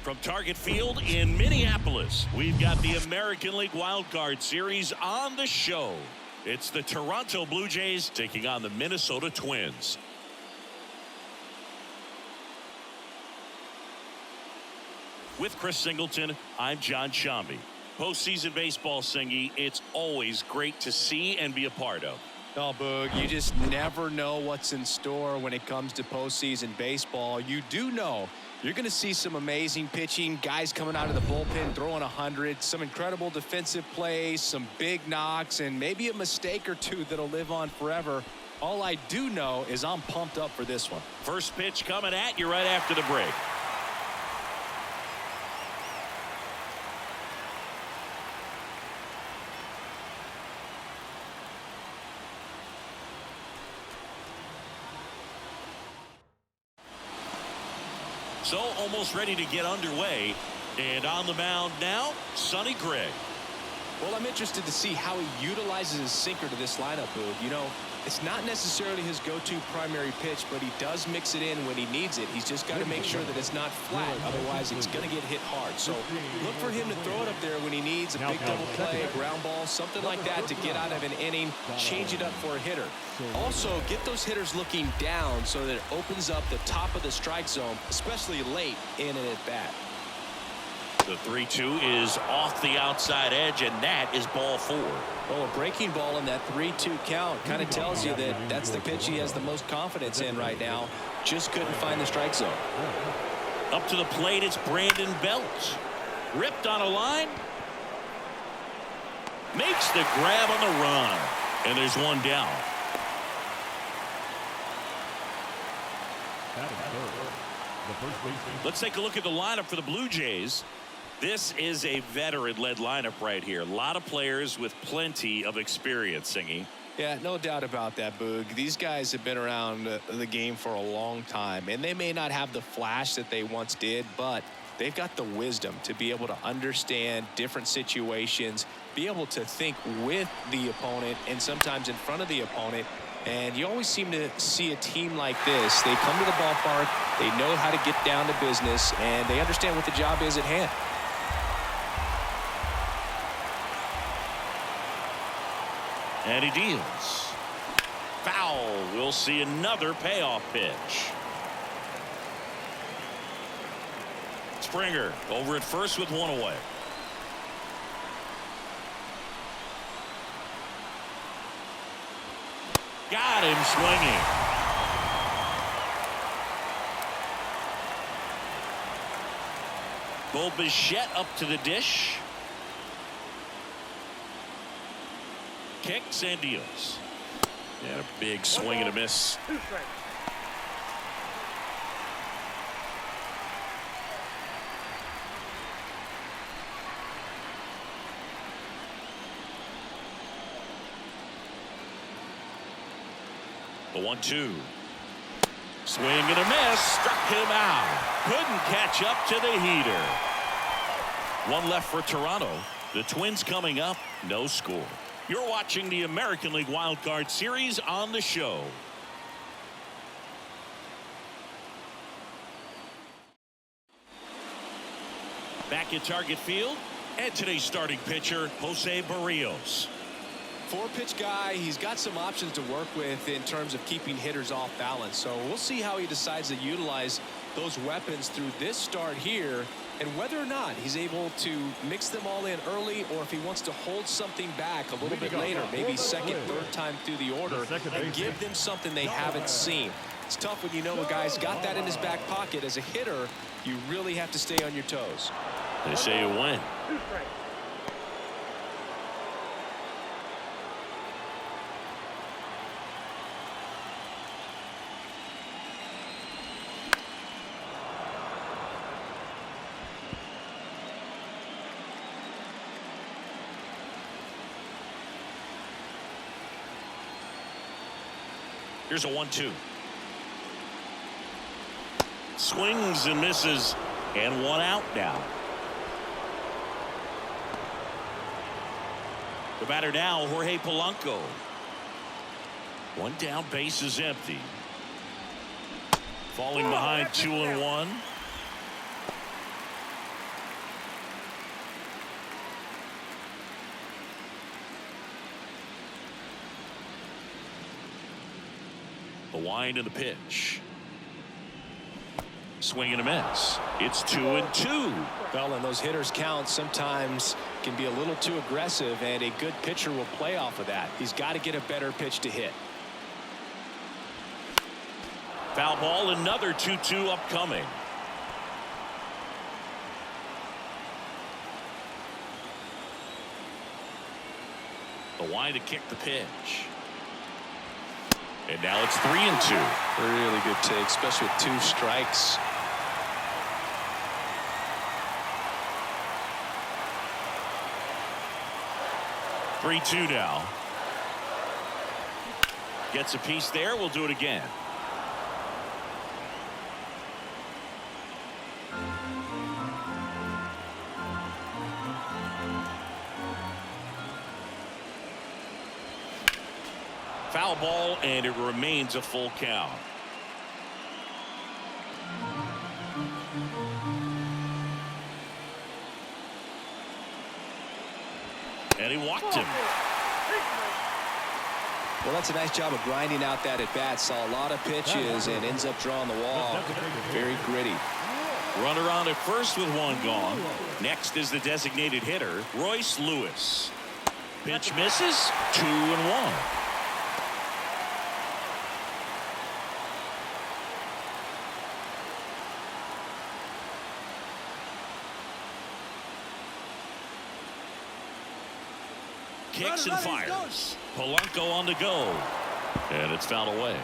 From Target Field in Minneapolis, we've got the American League Wildcard Series on the show. It's the Toronto Blue Jays taking on the Minnesota Twins. With Chris Singleton, I'm John Shambi. Postseason baseball, Singy, it's always great to see and be a part of. Oh, Boog, you just never know what's in store when it comes to postseason baseball. You do know you're going to see some amazing pitching, guys coming out of the bullpen throwing 100, some incredible defensive plays, some big knocks, and maybe a mistake or two that'll live on forever. All I do know is I'm pumped up for this one. First pitch coming at you right after the break. So almost ready to get underway, and on the mound now, Sonny Gray. Well, I'm interested to see how he utilizes his sinker to this lineup, Boog. You know, it's not necessarily his go-to primary pitch, but he does mix it in when he needs it. He's just got to make sure that it's not flat, otherwise it's going to get hit hard. So look for him to throw it up there when he needs a big double play, a ground ball, something like that to get out of an inning, change it up for a hitter. Also, get those hitters looking down so that it opens up the top of the strike zone, especially late in an at-bat. The 3-2 is off the outside edge, and that is ball 4. Oh, a breaking ball in that 3-2 count kind of tells you that that's the pitch he has the most confidence in right now. Just couldn't find the strike zone. Up to the plate, it's Brandon Belt. Ripped on a line. Makes the grab on the run. And there's one down. Let's take a look at the lineup for the Blue Jays. This is a veteran-led lineup right here. A lot of players with plenty of experience, Singy. Yeah, no doubt about that, Boog. These guys have been around the game for a long time, and they may not have the flash that they once did, but they've got the wisdom to be able to understand different situations, be able to think with the opponent and sometimes in front of the opponent. And you always seem to see a team like this. They come to the ballpark, they know how to get down to business, and they understand what the job is at hand. And he deals. Foul. We'll see another payoff pitch. Springer over at first with one away. Got him swinging. Bo Bichette up to the dish. Kicks and deals. And a big swing and a miss. The 1-2. Swing and a miss. Struck him out. Couldn't catch up to the heater. One left for Toronto. The Twins coming up. No score. You're watching the American League Wildcard Series on the show. Back at Target Field, and today's starting pitcher, Jose Barrios. Four-pitch guy, he's got some options to work with in terms of keeping hitters off balance. So we'll see how he decides to utilize those weapons through this start here, and whether or not he's able to mix them all in early, or if he wants to hold something back a little bit later, maybe second, third time through the order, and give them something they haven't seen. It's tough when you know a guy's got that in his back pocket. As a hitter, you really have to stay on your toes. They say you win. Here's a 1-2. Swings and misses, and one out now. The batter now, Jorge Polanco. One down, base is empty. Falling behind 2-1. wind and the pitch. Swing and a miss. It's 2-2. Well, and those hitters count sometimes can be a little too aggressive, and a good pitcher will play off of that. He's got to get a better pitch to hit. Foul ball, another 2-2 upcoming. The wind to kick the pitch. And now it's 3-2. Really good take, especially with 2 strikes. Three-two now. Gets a piece there. We'll do it again. Foul ball, and it remains a full count. And he walked him. Well, that's a nice job of grinding out that at bat. Saw a lot of pitches and ends up drawing the wall. Very gritty. Runner on at first with 1 gone. Next is the designated hitter, Royce Lewis. Pitch misses. 2-1. Kicks and fires. Polanco on the go. And it's fouled away.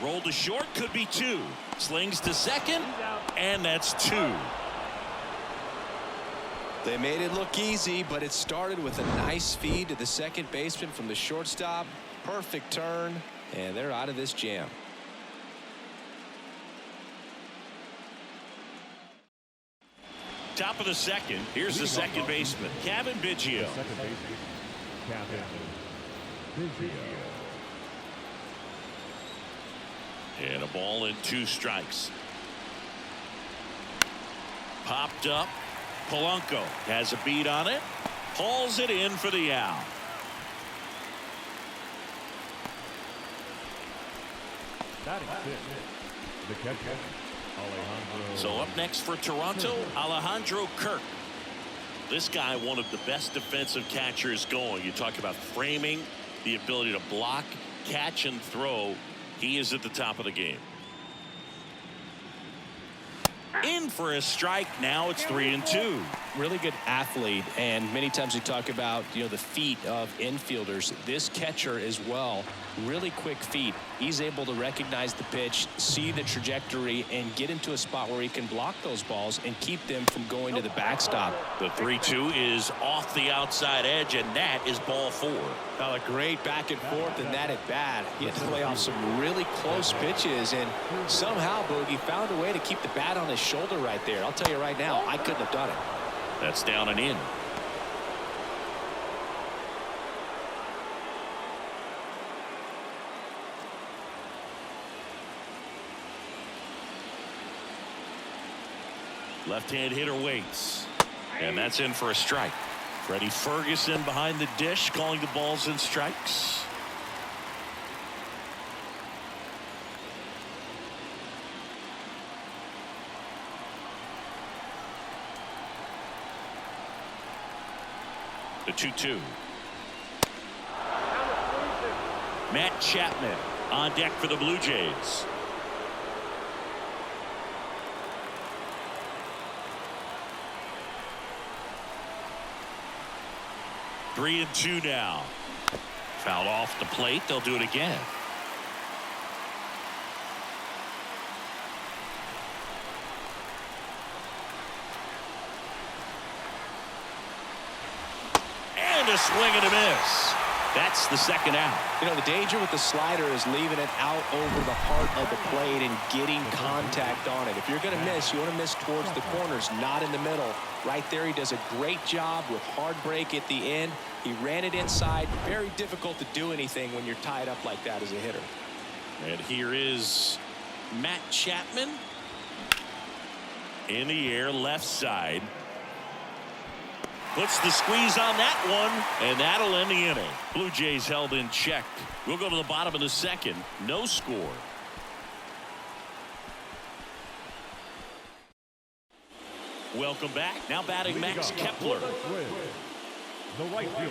Rolled to short, could be 2. Slings to second, and that's 2. They made it look easy, but it started with a nice feed to the second baseman from the shortstop. Perfect turn, and they're out of this jam. Top of the second. Here's the second baseman, Kevin Biggio. And a ball and 2 strikes. Popped up. Polanco has a beat on it. Hauls it in for the out. So up next for Toronto, Alejandro Kirk. This guy, one of the best defensive catchers going. You talk about framing, the ability to block, catch, and throw. He is at the top of the game. In for a strike. Now it's 3-2. Really good athlete, and many times we talk about the feet of infielders. This catcher as well, really quick feet. He's able to recognize the pitch, see the trajectory, and get into a spot where he can block those balls and keep them from going to the backstop. The 3-2 is off the outside edge, and that is ball 4. Now a great back and forth, and that at bat. He had to play off some really close pitches, and somehow Boogie found a way to keep the bat on his shoulder right there. I'll tell you right now, I couldn't have done it. That's down and in. Left-hand hitter waits. And that's in for a strike. Freddie Ferguson behind the dish, calling the balls and strikes. The 2-2. Matt Chapman on deck for the Blue Jays. Three and 2 now. Foul off the plate. They'll do it again. And a swing and a miss. That's the second out. The danger with the slider is leaving it out over the heart of the plate and getting contact on it. If you're going to miss, you want to miss towards the corners, not in the middle. Right there, he does a great job with hard break at the end. He ran it inside. Very difficult to do anything when you're tied up like that as a hitter. And here is Matt Chapman. In the air, left side. Puts the squeeze on that one, and that'll end the inning. Blue Jays held in check. We'll go to the bottom of the second. No score. Welcome back. Now batting Max Kepler. The right fielder,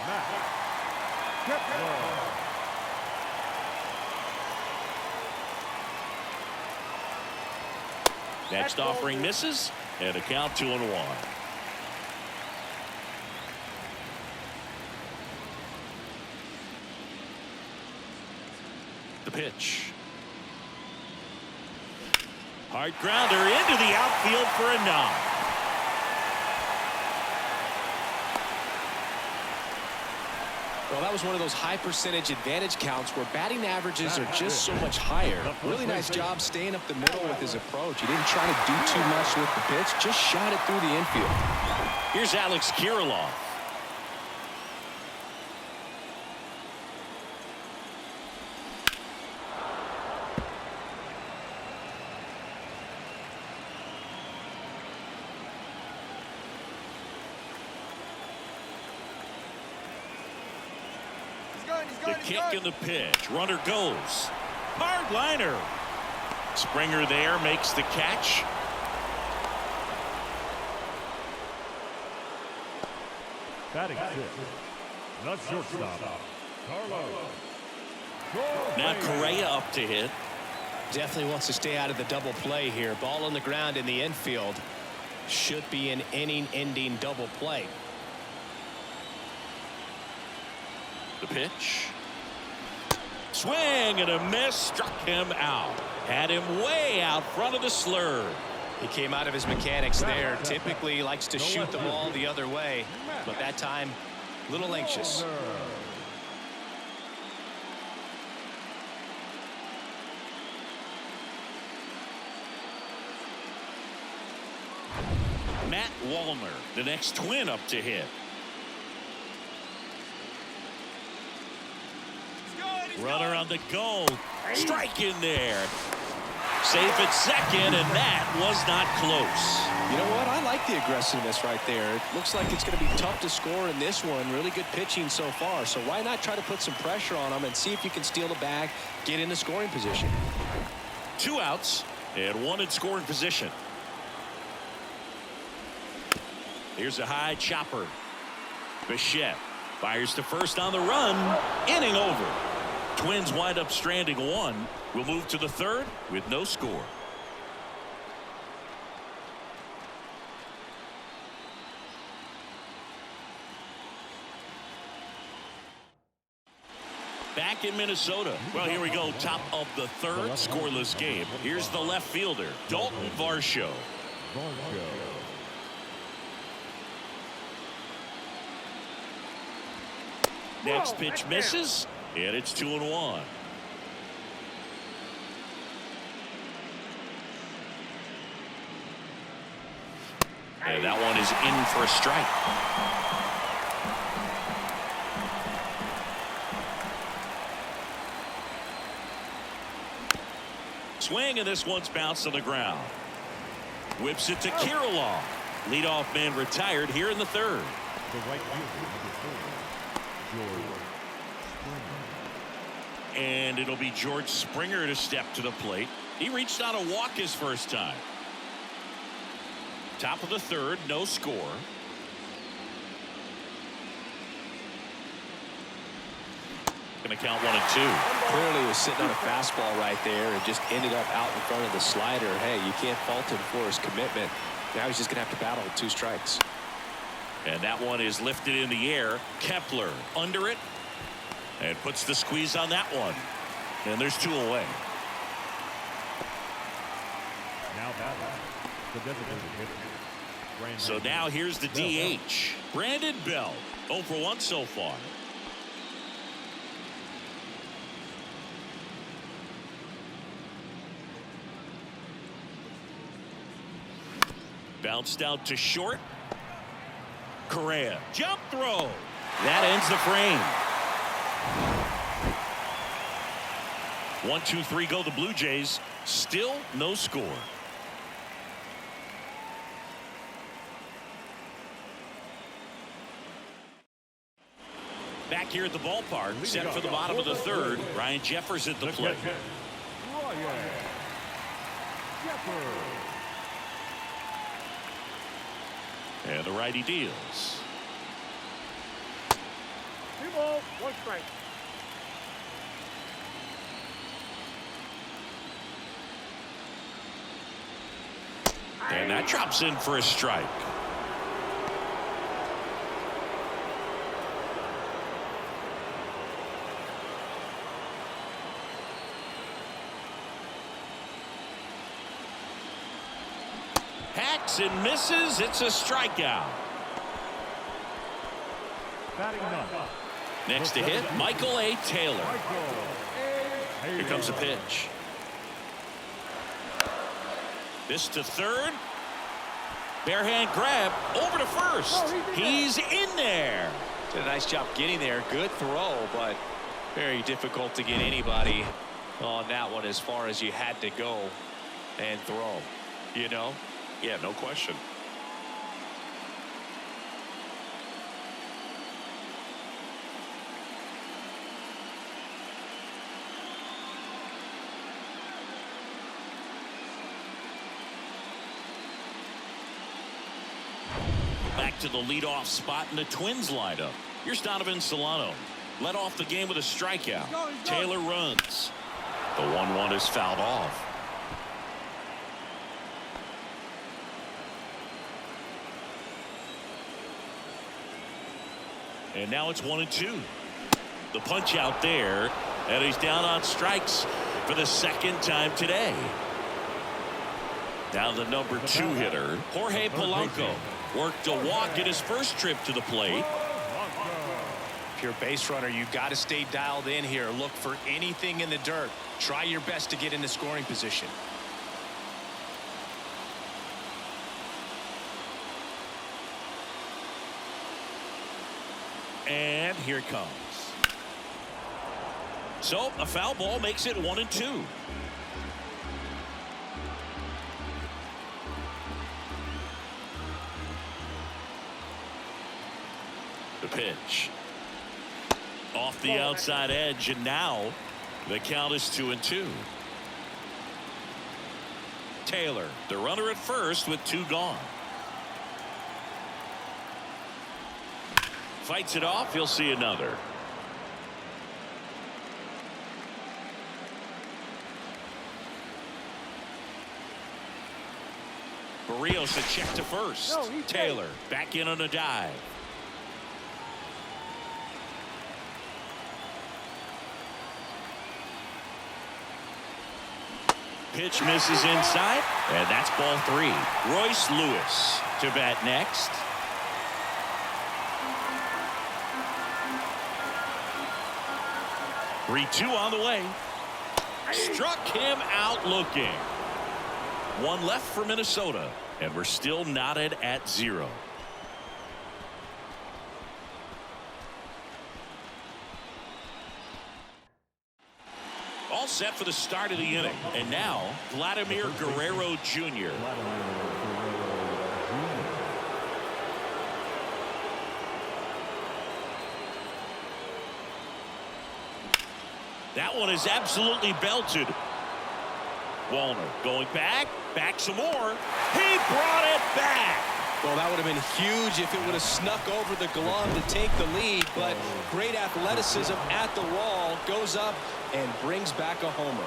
Max Kepler. Next offering misses, and a count 2-1. The pitch. Hard grounder into the outfield for a knock. Well, that was one of those high percentage advantage counts where batting averages are just so much higher. Really nice job staying up the middle with his approach. He didn't try to do too much with the pitch, just shot it through the infield. Here's Alex Kirilloff. The kick and the pitch. Runner goes. Hard liner. Springer there makes the catch. Batting sixth, the shortstop, Carlos. Now Correa up to hit. Definitely wants to stay out of the double play here. Ball on the ground in the infield. Should be an inning-ending double play. The pitch. Swing and a miss. Struck him out. Had him way out front of the slur. He came out of his mechanics there. Typically likes to shoot the ball the other way, but that time a little anxious. Matt Wallner, the next Twin up to hit. Runner on the go. Strike in there. Safe at second, and that was not close. You know what? I like the aggressiveness right there. It looks like it's going to be tough to score in this one. Really good pitching so far. So why not try to put some pressure on him and see if you can steal the bag, get in the scoring position. 2 outs and 1 in scoring position. Here's a high chopper. Bichette fires to first on the run. Inning over. Twins wind up stranding 1. We'll move to the third with no score. Back in Minnesota. Well, here we go. Top of the third, scoreless game. Here's the left fielder, Dalton Varsho. Next pitch misses, and it's 2-1. And that one is in for a strike. Swing, and this one's bounced on the ground. Whips it to Kirilloff. Leadoff man retired here in the third. The right fielder, George Springer. And it'll be George Springer to step to the plate. He reached on a walk his first time. Top of the third, no score. Going to count 1 and 2. Clearly was sitting on a fastball right there and just ended up out in front of the slider. Hey, you can't fault him for his commitment. Now he's just going to have to battle with 2 strikes. And that one is lifted in the air. Kepler under it and puts the squeeze on that one. And there's 2 away. Now battling the designated hitter. So now here's the DH. Brandon Bell. 0 for 1 so far. Bounced out to short. Correa. Jump throw. That ends the frame. 1, 2, 3 go the Blue Jays. Still no score. Back here at the ballpark, set for the bottom of the third. Ryan Jeffers at the plate. Ryan Jeffers. And the righty deals. 2 balls, 1 strike. And that drops in for a strike. Hacks and misses. It's a strikeout. Batting ninth. Next to hit, Michael A. Taylor. Here comes a pitch. This to third. Barehand grab over to first. He's in there. Did a nice job getting there. Good throw, but very difficult to get anybody on that one as far as you had to go and throw. You know? Yeah, no question. Back to the leadoff spot in the Twins lineup. Here's Donovan Solano. Led off the game with a strikeout. Taylor runs. The 1-1 is fouled off. And now it's 1-2. The punch out there, and he's down on strikes for the second time today. Now the number 2 hitter, Jorge Polanco, worked a walk at his first trip to the plate. If you're a base runner, you've got to stay dialed in here. Look for anything in the dirt. Try your best to get into scoring position. And here it comes. So a foul ball makes it 1-2. The pitch. Off the outside edge, and now the count is 2-2. Taylor, the runner at first with 2 gone. Fights it off. He'll see another. Barrios a check to first. Taylor back in on a dive. Pitch misses inside, and that's ball 3. Royce Lewis to bat next. Three-2 on the way. Struck him out looking. 1 left for Minnesota, and we're still knotted at 0. All set for the start of the inning. And now, Vladimir Guerrero Jr. That one is absolutely belted. Wallner going back some more. He brought it back. Well, that would have been huge if it would have snuck over the glove to take the lead, but great athleticism at the wall, goes up and brings back a homer.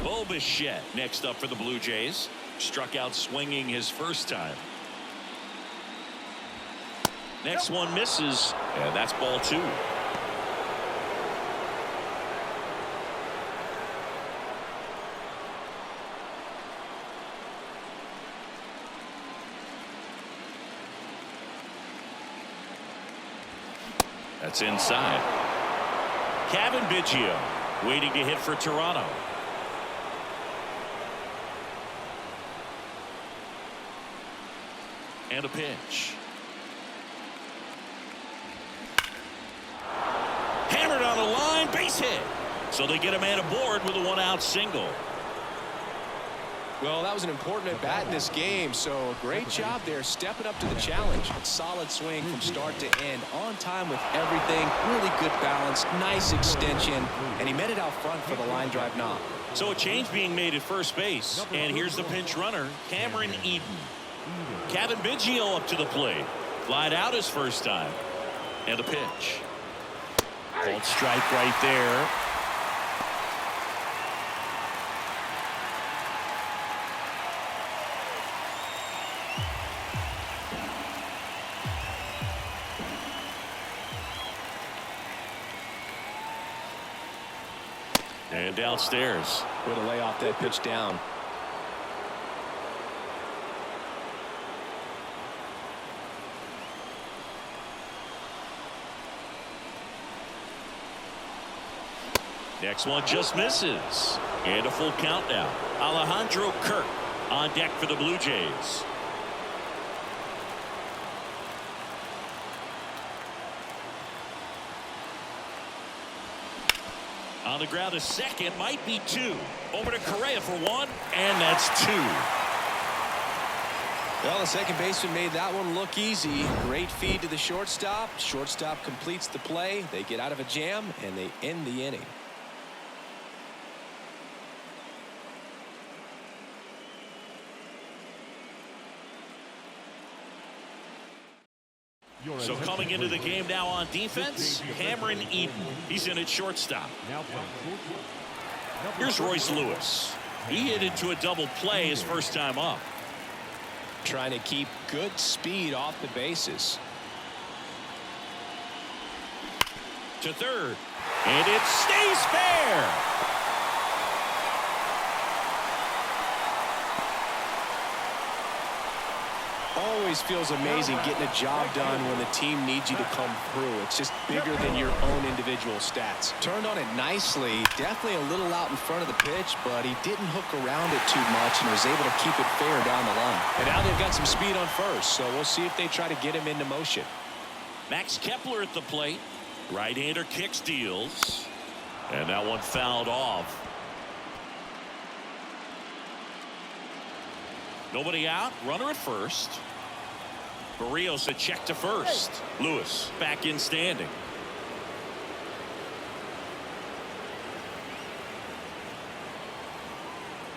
Bo Bichette next up for the Blue Jays. Struck out swinging his first time. Next one misses, and that's ball 2. That's inside. Kevin Biggio waiting to hit for Toronto. And a pitch. Hammered on the line, base hit. So they get a man aboard with a 1-out single. Well, that was an important at-bat in this game, so a great job there stepping up to the challenge. A solid swing from start to end, on time with everything, really good balance, nice extension, and he met it out front for the line drive knock. So a change being made at first base, and here's the pinch runner, Cameron Eden. Kevin Biggio up to the plate. Flied out his first time. And a pitch. Called strike right there. And downstairs. Way to lay off that pitch down. Next one just misses. And a full count now. Alejandro Kirk on deck for the Blue Jays. On the ground, a second, might be two. Over to Correa for one, and that's two. Well, the second baseman made that one look easy. Great feed to the shortstop. Shortstop completes the play. They get out of a jam, and they end the inning. So coming into the game now on defense, Cameron Eden. He's in at shortstop. Here's Royce Lewis. He hit into a double play his first time up. Trying to keep good speed off the bases. To third. And it stays fair. Always feels amazing getting a job done when the team needs you to come through. It's just bigger than your own individual stats. Turned on it nicely. Definitely a little out in front of the pitch, but he didn't hook around it too much and was able to keep it fair down the line. And now they've got some speed on first, so we'll see if they try to get him into motion. Max Kepler at the plate. Right-hander kicks, deals. And that one fouled off. Nobody out. Runner at first. Barrios a check to first. Lewis back in standing.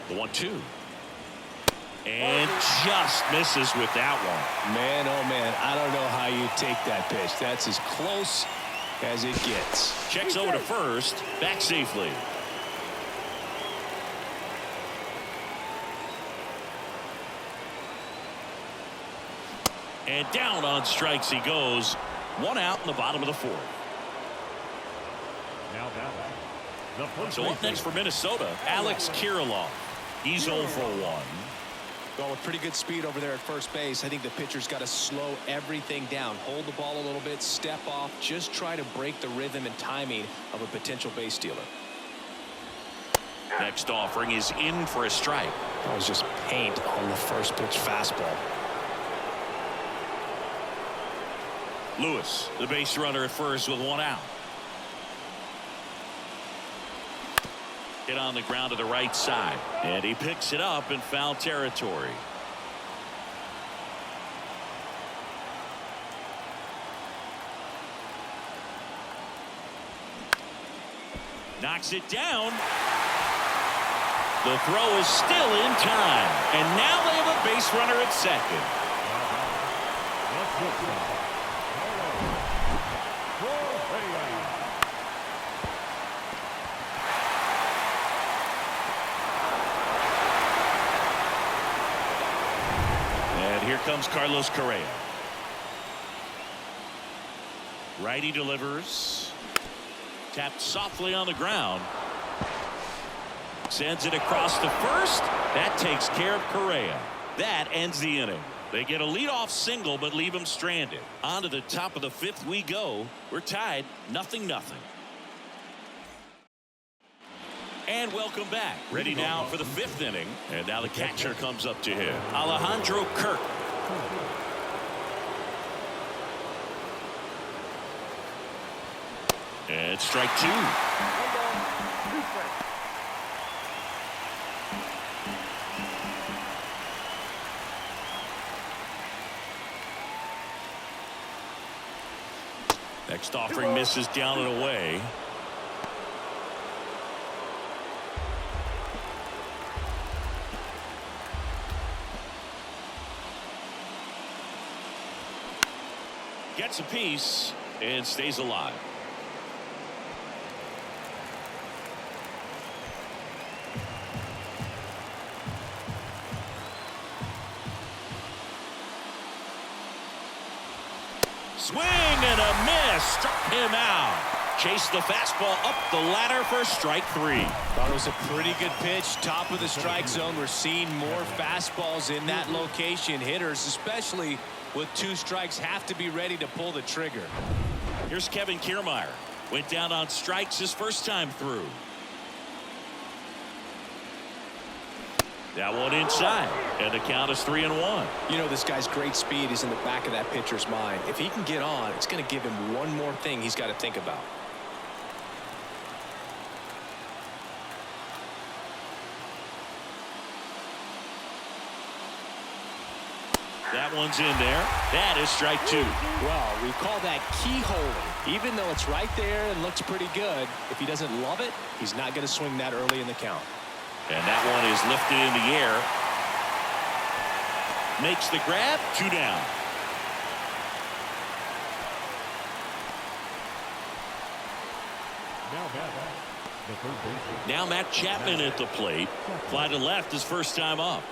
The 1-2. And just misses with that one. Man, oh man, I don't know how you take that pitch. That's as close as it gets. Checks over to first. Back safely. And down on strikes he goes. One out in the bottom of the fourth. So up next for Minnesota, Alex Kirilloff. He's 0 for 1. Well, with pretty good speed over there at first base, I think the pitcher's got to slow everything down. Hold the ball a little bit, step off, just try to break the rhythm and timing of a potential base stealer. Next offering is in for a strike. That was just paint on the first pitch fastball. Lewis, the base runner at first with one out. Hit on the ground to the right side. And he picks it up in foul territory. Knocks it down. The throw is still in time. And now they have a base runner at second. Here comes Carlos Correa. Righty delivers. Tapped softly on the ground. Sends it across to first. That takes care of Correa. That ends the inning. They get a leadoff single but leave him stranded. On to the top of the fifth we go. We're tied 0-0. And welcome back. Ready now for the fifth inning. And now the catcher comes up to him. Alejandro Kirk. And strike two. Next offering misses down and away. Gets a piece and stays alive. Swing and a miss. Struck him out. Chased the fastball up the ladder for strike 3. Thought it was a pretty good pitch. Top of the strike zone. We're seeing more fastballs in that location. Hitters, especially with 2 strikes, have to be ready to pull the trigger. Here's Kevin Kiermaier. Went down on strikes his first time through. That one inside, and the count is 3-1. You know, this guy's great speed is in the back of that pitcher's mind. If he can get on, it's going to give him one more thing he's got to think about. That one's in there. That is strike 2. Well, we call that keyholing. Even though it's right there and looks pretty good, if he doesn't love it, he's not going to swing that early in the count. And that one is lifted in the air. Makes the grab. 2 down. Now Matt Chapman at the plate. Fly to left his first time up.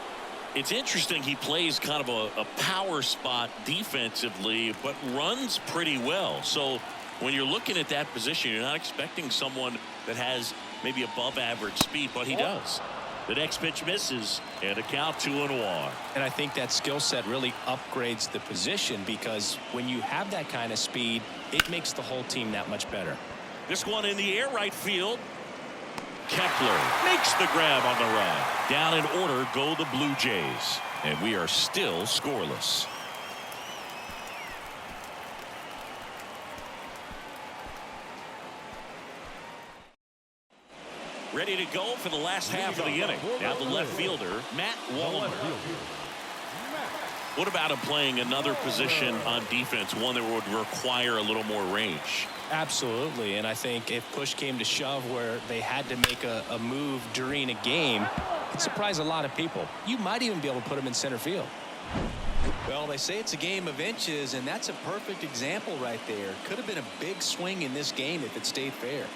It's interesting he plays kind of a power spot defensively, but runs pretty well. So when you're looking at that position, you're not expecting someone that has maybe above average speed, but he does. The next pitch misses, and a count 2-1. And I think that skill set really upgrades the position, because when you have that kind of speed, it makes the whole team that much better. This one in the air, right field. Kepler makes the grab on the run. Down in order go the Blue Jays, and we are still scoreless. Ready to go for the last half of the inning. Now the left fielder, Matt Wallner. What about him playing another position on defense, one that would require a little more range? Absolutely, and I think if push came to shove where they had to make a move during a game, it'd surprise a lot of people. You might even be able to put him in center field. Well, they say it's a game of inches, and that's a perfect example right there. Could have been a big swing in this game if it stayed fair.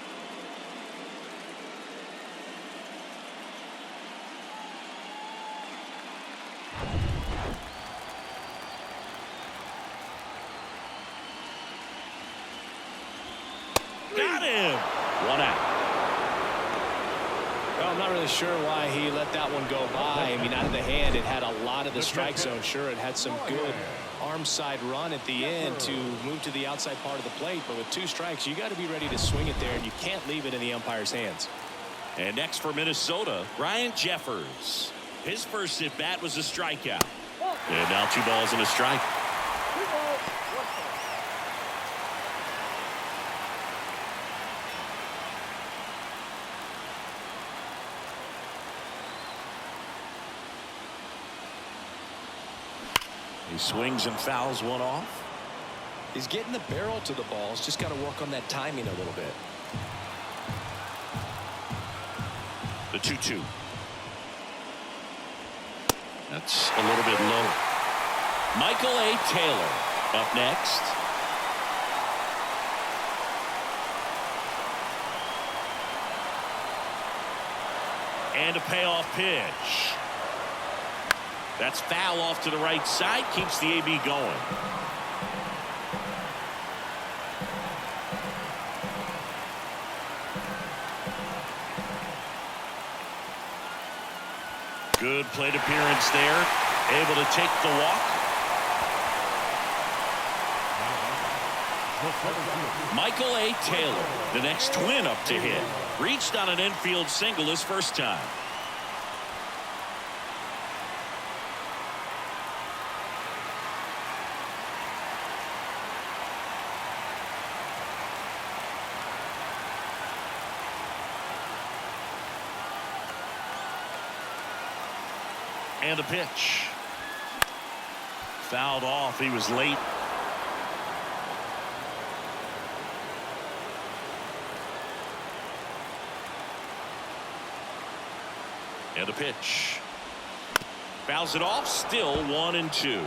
Got him. 1 out. Well, I'm not really sure why he let that one go by. I mean, out of the hand, it had a lot of the strike zone. Sure, it had some good arm side run at the end to move to the outside part of the plate. But with 2 strikes, you got to be ready to swing it there, and you can't leave it in the umpire's hands. And next for Minnesota, Ryan Jeffers. His first at bat was a strikeout. And now 2 balls and a strike. He swings and fouls one off. He's getting the barrel to the ball. He's just got to work on that timing a little bit. The 2-2. That's a little bit low. Michael A. Taylor up next. And a payoff pitch. That's foul off to the right side. Keeps the AB going. Good plate appearance there. Able to take the walk. Michael A. Taylor, the next Twin up to hit. Reached on an infield single his first time. And a pitch. Fouled off. He was late. And the pitch. Fouls it off. Still 1-2.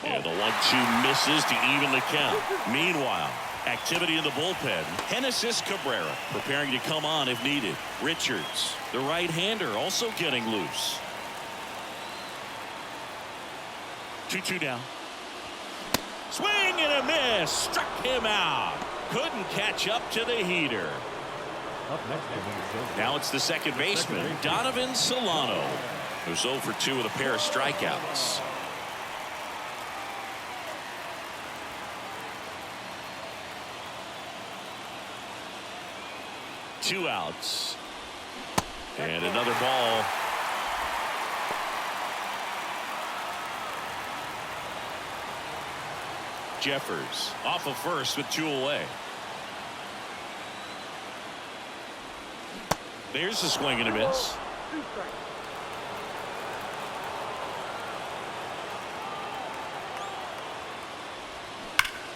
And the 1-2 misses to even the count. Meanwhile, activity in the bullpen. Genesis Cabrera preparing to come on if needed. Richards, the right-hander, also getting loose. 2-2 down. Swing and a miss. Struck him out. Couldn't catch up to the heater. Up next, Now it's the second baseman, Donovan Solano, who's 0 for 2 with a pair of strikeouts. Two outs. And another ball. Jeffers off of first with 2 away. There's a swing and a miss.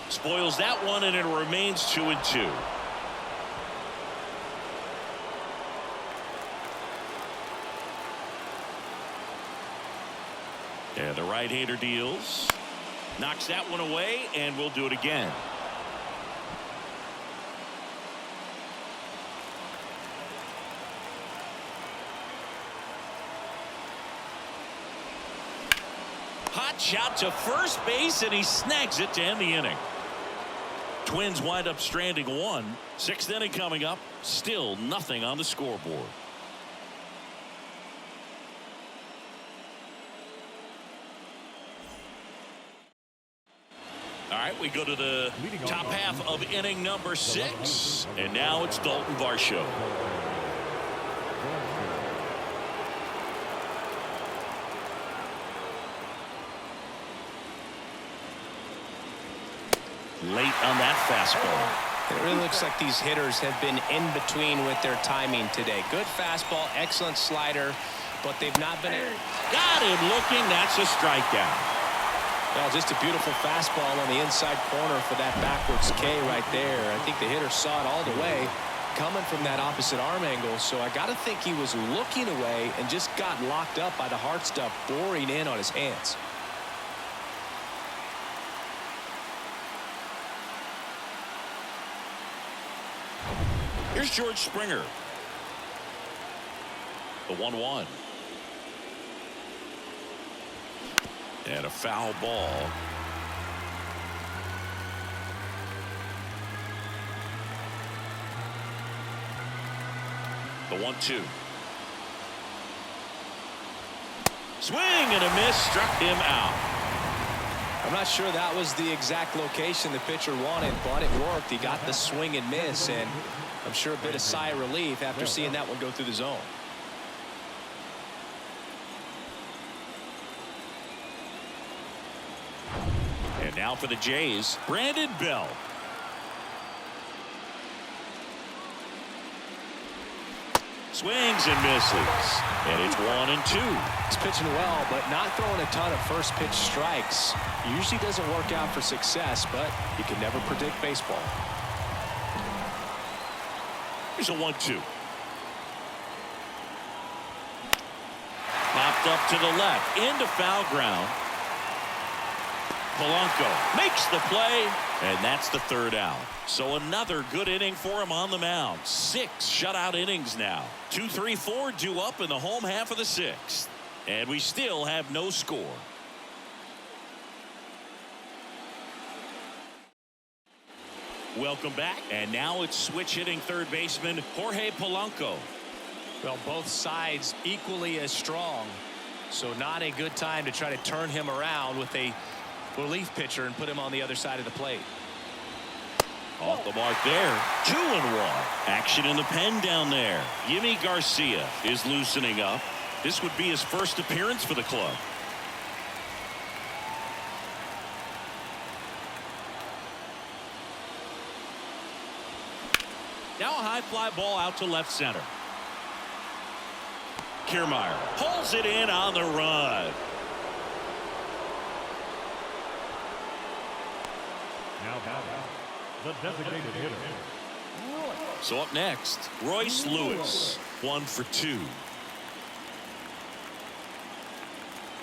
Spoils that one, and it remains 2-2. And the right-hander deals. Knocks that one away, and we'll do it again. Hot shot to first base, and he snags it to end the inning. Twins wind up stranding 1. 6th inning coming up. Still nothing on the scoreboard. All right, we go to the top half of inning number 6, and now it's Dalton Varsho. Late on that fastball. It really looks like these hitters have been in between with their timing today. Good fastball, excellent slider, but they've not been. Got him looking. That's a strikeout. Well, just a beautiful fastball on the inside corner for that backwards K right there. I think the hitter saw it all the way coming from that opposite arm angle, so I got to think he was looking away and just got locked up by the hard stuff boring in on his hands. Here's George Springer. The 1-1. And a foul ball. The 1-2. Swing and a miss. Struck him out. I'm not sure that was the exact location the pitcher wanted, but it worked. He got the swing and miss, and I'm sure a bit of sigh of relief after seeing that one go through the zone. And now for the Jays, Brandon Bell. Swings and misses. And it's 1-2. He's pitching well, but not throwing a ton of first pitch strikes. Usually doesn't work out for success, but you can never predict baseball. Here's a 1-2. Popped up to the left into foul ground. Polanco makes the play, and that's the 3rd out. So another good inning for him on the mound. 6 shutout innings now. 2, 3, 4 due up in the home half of the 6th. And we still have no score. Welcome back. And now it's switch hitting third baseman Jorge Polanco. Well, both sides equally as strong. So not a good time to try to turn him around with a relief pitcher and put him on the other side of the plate. Off the mark there. 2-1. Action in the pen down there. Yimi Garcia is loosening up. This would be his first appearance for the club. Now a high fly ball out to left center. Kiermaier pulls it in on the run. Now batting, the designated hitter. So up next, Royce Lewis, 1 for 2.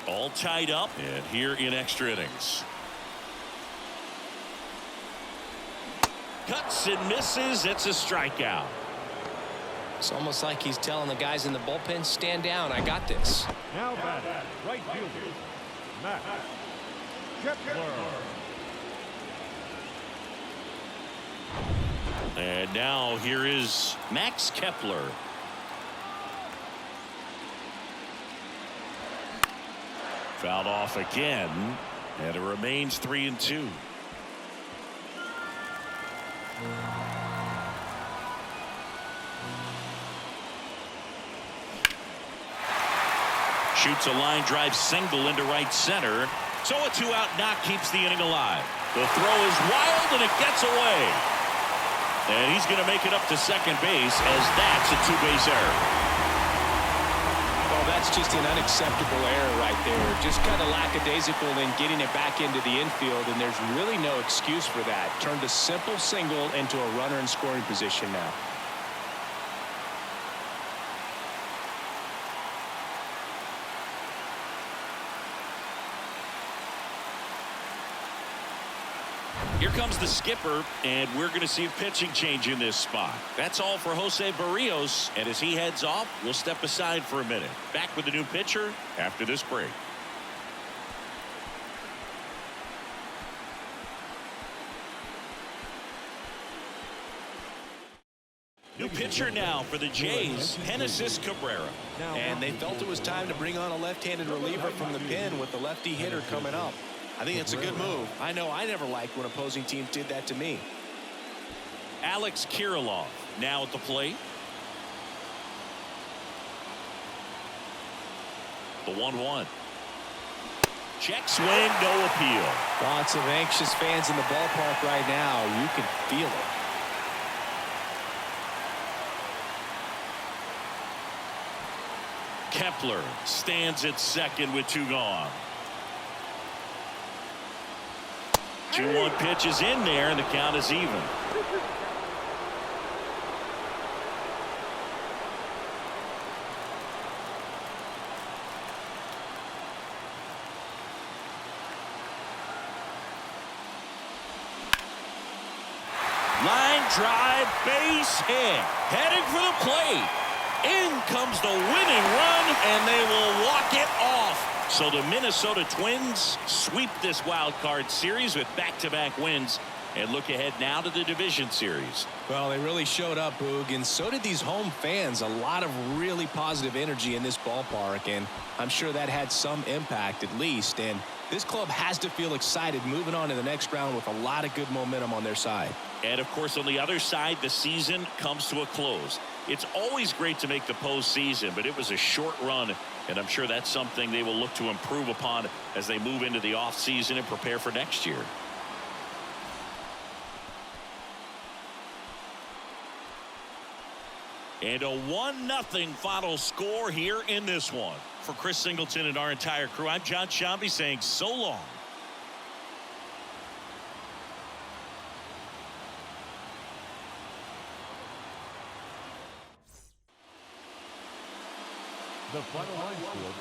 All tied up and here in extra innings. Cuts and misses. It's a strikeout. It's almost like he's telling the guys in the bullpen, stand down, I got this. Now batting, right fielder, Max Kepler. And now here is Max Kepler. Fouled off again, and it remains 3-2. Shoots a line drive single into right center. So a 2-out knock keeps the inning alive. The throw is wild and it gets away. And he's going to make it up to second base as that's a two-base error. Well, that's just an unacceptable error right there. Just kind of lackadaisical in getting it back into the infield, and there's really no excuse for that. Turned a simple single into a runner in scoring position now. Here comes the skipper, and we're going to see a pitching change in this spot. That's all for Jose Barrios, and as he heads off, we'll step aside for a minute. Back with the new pitcher after this break. New pitcher now for the Jays, Genesis Cabrera. And they felt it was time to bring on a left-handed reliever from the pen with the lefty hitter coming up. I think it's a good move. I know I never liked when opposing teams did that to me. Alex Kirilloff now at the plate. The 1-1. Check swing, no appeal. Lots of anxious fans in the ballpark right now. You can feel it. Kepler stands at second with 2 gone. 2-1 pitch is in there, and the count is even. Line drive, base hit. Heading for the plate. In comes the winning run, and they will walk it off. So the Minnesota Twins sweep this wild card series with back-to-back wins and look ahead now to the division series. Well, they really showed up, Boog, and so did these home fans. A lot of really positive energy in this ballpark, and I'm sure that had some impact at least. And this club has to feel excited moving on to the next round with a lot of good momentum on their side. And, of course, on the other side, the season comes to a close. It's always great to make the postseason, but it was a short run, and I'm sure that's something they will look to improve upon as they move into the offseason and prepare for next year. And a 1-0 final score here in this one. For Chris Singleton and our entire crew, I'm John Shambi saying so long. The final line score.